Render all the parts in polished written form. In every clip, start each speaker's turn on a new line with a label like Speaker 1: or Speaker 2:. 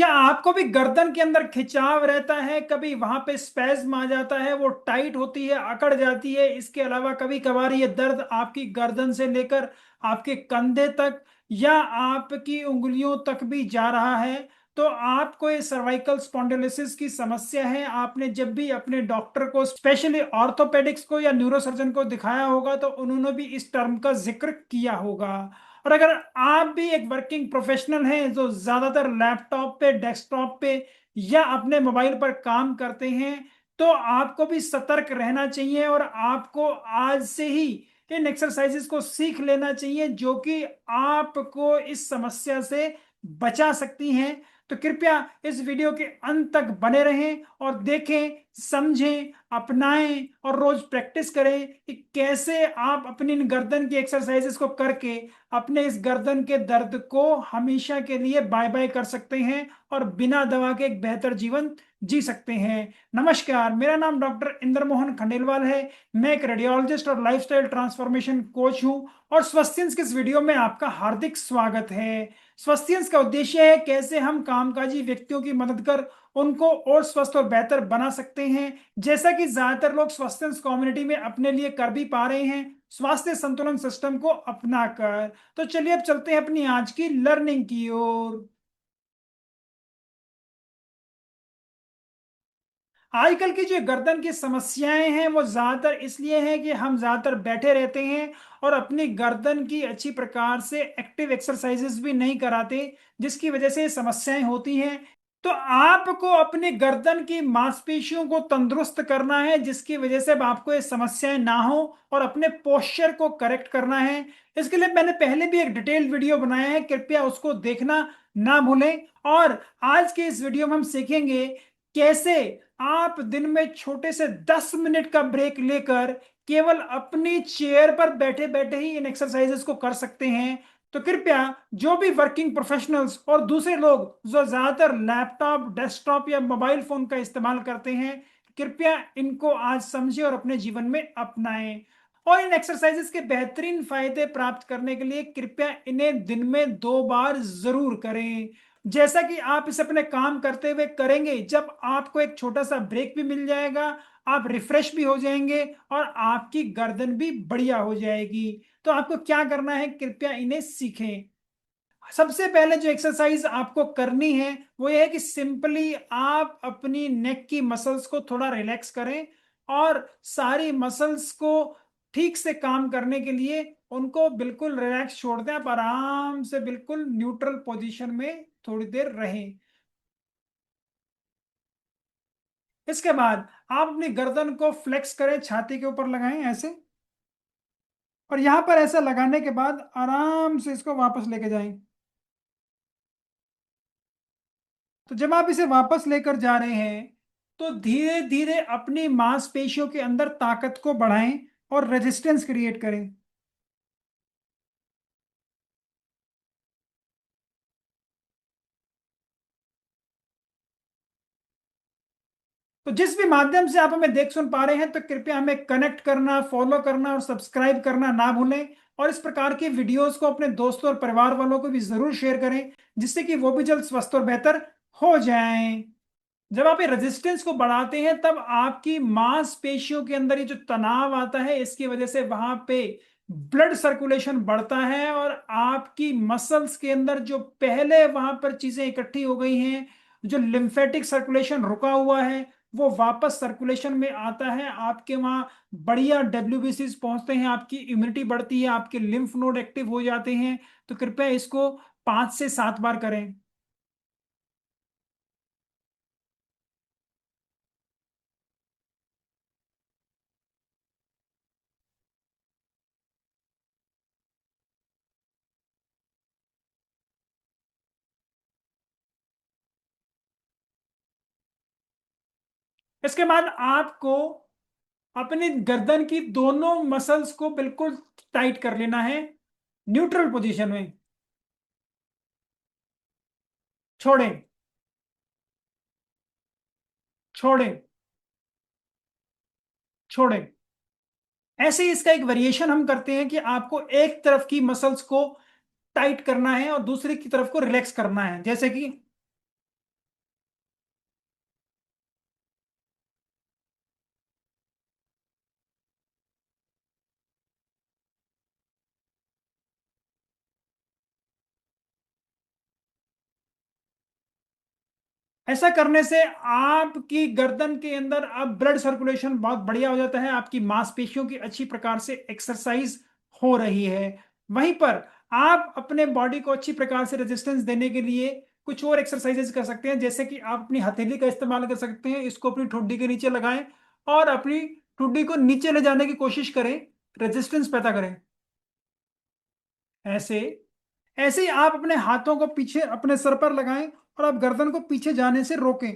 Speaker 1: क्या आपको भी गर्दन के अंदर खिंचाव रहता है? कभी वहां पे स्पैज्म आ जाता है, वो टाइट होती है, अकड़ जाती है। इसके अलावा कभी कभार ये दर्द आपकी गर्दन से लेकर आपके कंधे तक या आपकी उंगलियों तक भी जा रहा है, तो आपको ये सर्वाइकल स्पॉन्डिलोसिस की समस्या है। आपने जब भी अपने डॉक्टर को, स्पेशली ऑर्थोपेडिक्स को या न्यूरोसर्जन को दिखाया होगा, तो उन्होंने भी इस टर्म का जिक्र किया होगा। और अगर आप भी एक वर्किंग प्रोफेशनल हैं जो ज्यादातर लैपटॉप पे, डेस्कटॉप पे या अपने मोबाइल पर काम करते हैं, तो आपको भी सतर्क रहना चाहिए और आपको आज से ही इन एक्सरसाइजेस को सीख लेना चाहिए जो कि आपको इस समस्या से बचा सकती हैं। तो कृपया इस वीडियो के अंत तक बने रहें और देखें, समझें, अपनाएं और रोज प्रैक्टिस करें कि कैसे आप अपनी इन गर्दन की एक्सरसाइजेस को करके अपने इस गर्दन के दर्द को हमेशा के लिए बाय बाय कर सकते हैं और बिना दवा के एक बेहतर जीवन जी सकते हैं। नमस्कार, मेरा नाम डॉक्टर इंद्र मोहन खंडेलवाल है। मैं एक रेडियोलॉजिस्ट और लाइफस्टाइल ट्रांसफॉर्मेशन कोच हूं और स्वस्थियंस के इस वीडियो में आपका हार्दिक स्वागत है। स्वस्थियंस का उद्देश्य है कैसे हम कामकाजी व्यक्तियों की मदद कर उनको और स्वस्थ और बेहतर बना सकते हैं, जैसा कि ज्यादातर लोग स्वस्थियंस कम्युनिटी में अपने लिए कर भी पा रहे हैं स्वास्थ्य संतुलन सिस्टम को अपनाकर। तो चलिए अब चलते हैं अपनी आज की लर्निंग की ओर। आजकल की जो गर्दन की समस्याएं हैं वो ज्यादातर इसलिए हैं कि हम ज्यादातर बैठे रहते हैं और अपनी गर्दन की अच्छी प्रकार से एक्टिव एक्सरसाइजेस भी नहीं कराते, जिसकी वजह से ये समस्याएं होती हैं। तो आपको अपनी गर्दन की मांसपेशियों को तंदुरुस्त करना है, जिसकी वजह से अब आपको ये समस्याएं ना हो, और अपने पोस्चर को करेक्ट करना है। इसके लिए मैंने पहले भी एक डिटेल्ड वीडियो बनाया है, कृपया उसको देखना ना भूलें। और आज के इस वीडियो में हम सीखेंगे कैसे आप दिन में छोटे से 10 मिनट का ब्रेक लेकर केवल अपनी चेयर पर बैठे बैठे ही इन एक्सरसाइजेस को कर सकते हैं। तो कृपया जो भी वर्किंग प्रोफेशनल्स और दूसरे लोग जो ज्यादातर लैपटॉप, डेस्कटॉप या मोबाइल फोन का इस्तेमाल करते हैं, कृपया इनको आज समझें और अपने जीवन में अपनाएं। और इन एक्सरसाइजेस के बेहतरीन फायदे प्राप्त करने के लिए कृपया इन्हें दिन में 2 बार जरूर करें। जैसा कि आप इसे अपने काम करते हुए करेंगे, जब आपको एक छोटा सा ब्रेक भी मिल जाएगा, आप रिफ्रेश भी हो जाएंगे और आपकी गर्दन भी बढ़िया हो जाएगी। तो आपको क्या करना है, कृपया इन्हें सीखें। सबसे पहले जो एक्सरसाइज आपको करनी है वो ये है कि सिंपली आप अपनी नेक की मसल्स को थोड़ा रिलैक्स करें और सारी मसल्स को ठीक से काम करने के लिए उनको बिल्कुल रिलैक्स छोड़ दें। आप आराम से बिल्कुल न्यूट्रल पोजीशन में थोड़ी देर रहें। इसके बाद आप अपनी गर्दन को फ्लेक्स करें, छाती के ऊपर लगाएं ऐसे, और यहां पर ऐसा लगाने के बाद आराम से इसको वापस लेके जाएं। तो जब आप इसे वापस लेकर जा रहे हैं, तो धीरे धीरे अपनी मांसपेशियों के अंदर ताकत को बढ़ाएं और रेजिस्टेंस क्रिएट करें। तो जिस भी माध्यम से आप हमें देख सुन पा रहे हैं, तो कृपया हमें कनेक्ट करना, फॉलो करना और सब्सक्राइब करना ना भूलें। और इस प्रकार की वीडियोस को अपने दोस्तों और परिवार वालों को भी जरूर शेयर करें, जिससे कि वो भी जल्द स्वस्थ और बेहतर हो जाएं। जब आप ये रेजिस्टेंस को बढ़ाते हैं, तब आपकी मांसपेशियों के अंदर ये जो तनाव आता है, इसकी वजह से वहां पे ब्लड सर्कुलेशन बढ़ता है और आपकी मसल्स के अंदर जो पहले वहां पर चीजें इकट्ठी हो गई हैं, जो लिम्फेटिक सर्कुलेशन रुका हुआ है, वो वापस सर्कुलेशन में आता है। आपके वहां बढ़िया डब्ल्यूबीसी पहुंचते हैं, आपकी इम्यूनिटी बढ़ती है, आपके लिम्फ नोड एक्टिव हो जाते हैं। तो कृपया इसको 5 से 7 बार करें। इसके बाद आपको अपनी गर्दन की दोनों मसल्स को बिल्कुल टाइट कर लेना है, न्यूट्रल पोजीशन में। छोड़ें, छोड़ें, छोड़ें। ऐसे ही इसका एक वेरिएशन हम करते हैं कि आपको एक तरफ की मसल्स को टाइट करना है और दूसरी की तरफ को रिलैक्स करना है। जैसे कि ऐसा करने से आपकी गर्दन के अंदर अब ब्लड सर्कुलेशन बहुत बढ़िया हो जाता है, आपकी मांसपेशियों की अच्छी प्रकार से एक्सरसाइज हो रही है। वहीं पर आप अपने बॉडी को अच्छी प्रकार से रेजिस्टेंस देने के लिए कुछ और एक्सरसाइजेज कर सकते हैं, जैसे कि आप अपनी हथेली का इस्तेमाल कर सकते हैं, इसको अपनी ठुड्डी के नीचे लगाएं और अपनी ठुड्डी को नीचे ले जाने की कोशिश करें, रेजिस्टेंस पैदा करें। ऐसे ऐसे ही आप अपने हाथों को पीछे अपने सर पर लगाएं और आप गर्दन को पीछे जाने से रोकें।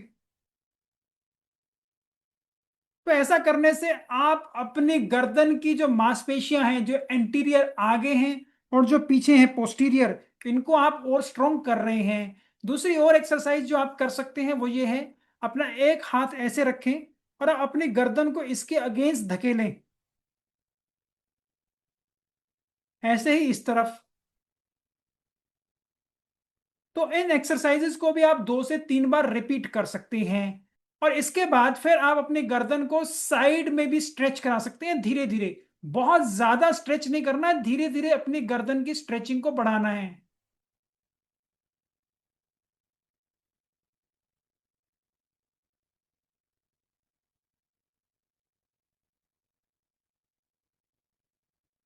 Speaker 1: तो ऐसा करने से आप अपनी गर्दन की जो मांसपेशियां हैं, जो एंटीरियर आगे हैं और जो पीछे हैं पोस्टीरियर, इनको आप और स्ट्रोंग कर रहे हैं। दूसरी और एक्सरसाइज जो आप कर सकते हैं वो ये है, अपना एक हाथ ऐसे रखें और आप अपनी गर्दन को इसके अगेंस्ट धकेलें, ऐसे ही इस तरफ। तो इन एक्सरसाइजेस को भी आप 2 से 3 बार रिपीट कर सकते हैं। और इसके बाद फिर आप अपनी गर्दन को साइड में भी स्ट्रेच करा सकते हैं धीरे धीरे। बहुत ज्यादा स्ट्रेच नहीं करना है, धीरे धीरे अपनी गर्दन की स्ट्रेचिंग को बढ़ाना है।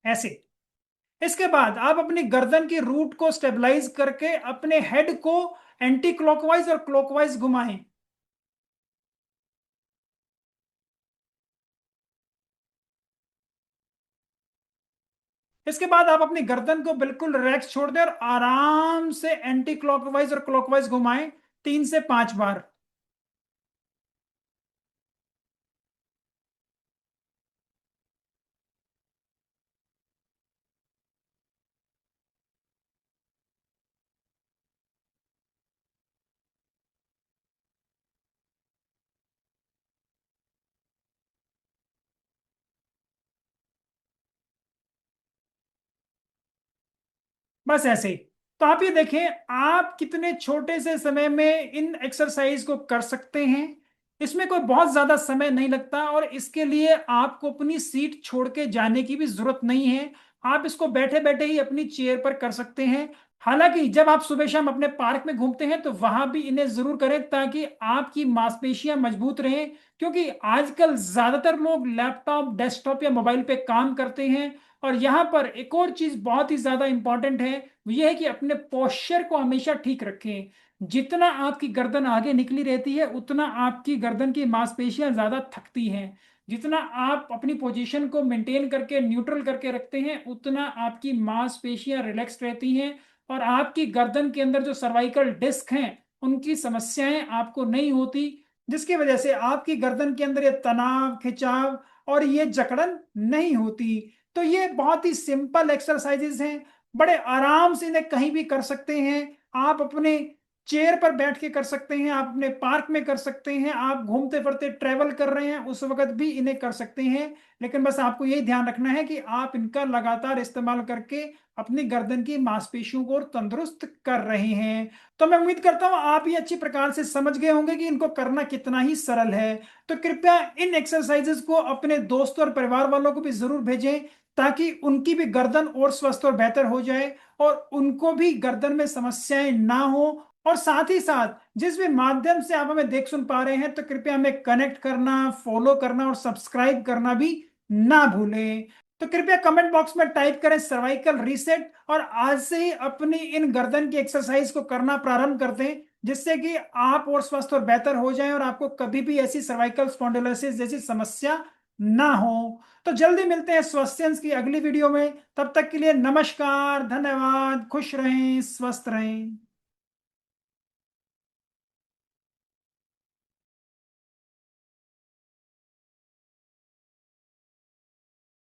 Speaker 1: ऐसे इसके बाद आप अपनी गर्दन की रूट को स्टेबलाइज करके अपने हेड को एंटी क्लॉकवाइज और क्लॉकवाइज घुमाएं। इसके बाद आप अपनी गर्दन को बिल्कुल रिलैक्स छोड़ दें और आराम से एंटी क्लॉकवाइज और क्लॉकवाइज घुमाएं 3 से 5 बार। बस ऐसे ही। तो आप ये देखें, आप कितने छोटे से समय में इन एक्सरसाइज को कर सकते हैं। इसमें कोई बहुत ज्यादा समय नहीं लगता और इसके लिए आपको अपनी सीट छोड़ के जाने की भी जरूरत नहीं है। आप इसको बैठे बैठे ही अपनी चेयर पर कर सकते हैं। हालांकि जब आप सुबह शाम अपने पार्क में घूमते हैं तो वहां भी इन्हें जरूर करें ताकि आपकी मांसपेशियां मजबूत रहें, क्योंकि आजकल ज्यादातर लोग लैपटॉप, डेस्कटॉप या मोबाइल पे काम करते हैं। और यहाँ पर एक और चीज बहुत ही ज्यादा इंपॉर्टेंट है, वो ये है कि अपने पोस्चर को हमेशा ठीक रखें। जितना आपकी गर्दन आगे निकली रहती है उतना आपकी गर्दन की मांसपेशियां ज्यादा थकती हैं। जितना आप अपनी पोजीशन को मेंटेन करके न्यूट्रल करके रखते हैं उतना आपकी मांसपेशियां रिलैक्स रहती हैं और आपकी गर्दन के अंदर जो सर्वाइकल डिस्क हैं उनकी समस्याएं आपको नहीं होती, जिसकी वजह से आपकी गर्दन के अंदर ये तनाव, खिंचाव और ये जकड़न नहीं होती। तो ये बहुत ही सिंपल एक्सरसाइजेस हैं, बड़े आराम से इन्हें कहीं भी कर सकते हैं। आप अपने चेयर पर बैठ के कर सकते हैं, आप अपने पार्क में कर सकते हैं, आप घूमते फिरते ट्रेवल कर रहे हैं उस वक्त भी इन्हें कर सकते हैं। लेकिन बस आपको यही ध्यान रखना है कि आप इनका लगातार इस्तेमाल करके अपनी गर्दन की मांसपेशियों को और तंदुरुस्त कर रहे हैं। तो मैं उम्मीद करता हूं आप ये अच्छी प्रकार से समझ गए होंगे कि इनको करना कितना ही सरल है। तो कृपया इन एक्सरसाइजेस को अपने दोस्तों और परिवार वालों को भी जरूर भेजें ताकि उनकी भी गर्दन और स्वस्थ और बेहतर हो जाए और उनको भी गर्दन में समस्याएं ना हो। और साथ ही साथ जिस भी माध्यम से आप हमें देख सुन पा रहे हैं तो कृपया हमें कनेक्ट करना, फॉलो करना और सब्सक्राइब करना भी ना भूलें। तो कृपया कमेंट बॉक्स में टाइप करें सर्वाइकल रीसेट और आज से ही अपनी इन गर्दन की एक्सरसाइज को करना प्रारंभ कर दें, जिससे कि आप और स्वस्थ और बेहतर हो जाएं और आपको कभी भी ऐसी सर्वाइकल स्पॉन्डिलोसिस जैसी समस्या ना हो। तो जल्दी मिलते हैं स्वास्थ्य की अगली वीडियो में, तब तक के लिए नमस्कार, धन्यवाद, खुश रहें, स्वस्थ रहें।